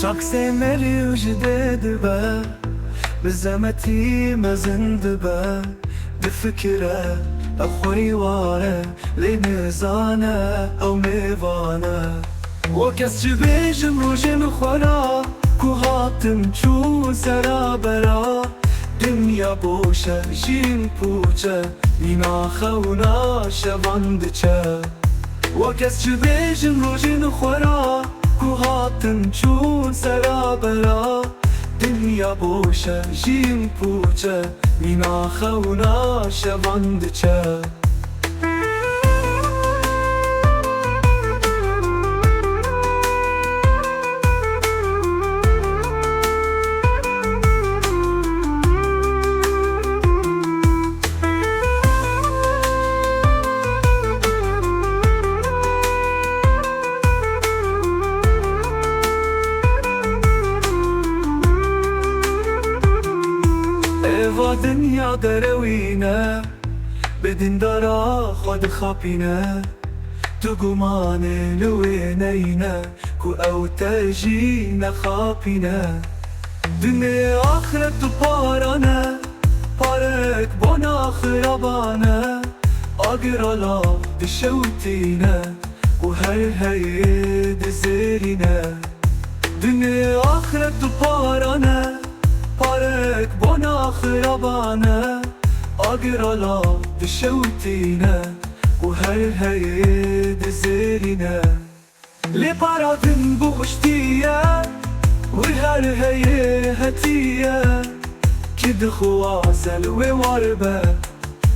شاك سمري وجديد با بزمتي مزند با بفكرة أخوي وارا لنزانا أو ميوانا وكس جبيجم روجم خورا كو هاتم چو سرا برا دنيا بوشة جين بوچة نينا خونا شواند چه وكس جبيجم روجم خورا كو هاتم چو سرا برا دنيا بوشة جين بوچة نينا خونا شواند چه ايوا دنيا دروينا بدين دارا خود خابينا تو گمان لوينينا كو او تجينا خابينا دنيا آخرت تو پارانا پارك بنا خرابانا اگرالا دشوتينا و هر هيد زيرينا دنيا آخرت تو پارانا پارك بنا خرابانا اگرالا دشوتينا و هر هيد زيرينا لي بارادن بوشتيا و هر هيهتيا كد خوازل و واربه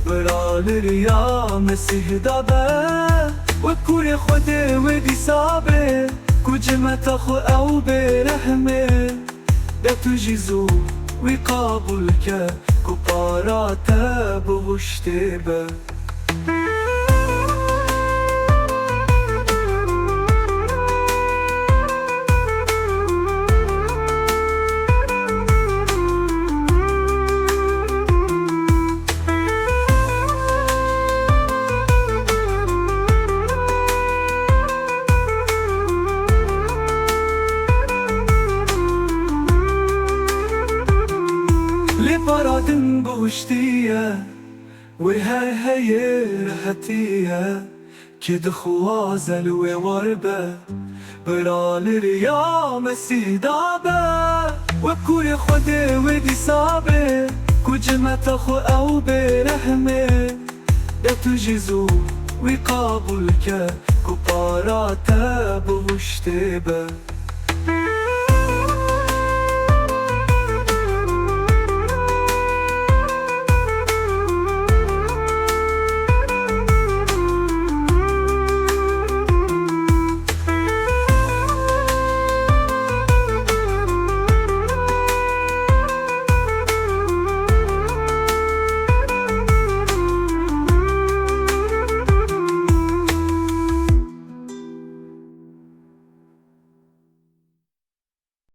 برال ريا مسيح دابه و كوري خده و دي صابه كجمت اخو او برحمه دتو جيزو وقابلك كباراتا بوشتبه لي بارادن بوشتيا وهاي هي رهتيا كد خوازل ووربه برال ريا مسيح دابه وكوري خده ودي صابه كجمت اخو او برحمه دتو جيزو وقابلك كباراتا بوشتبه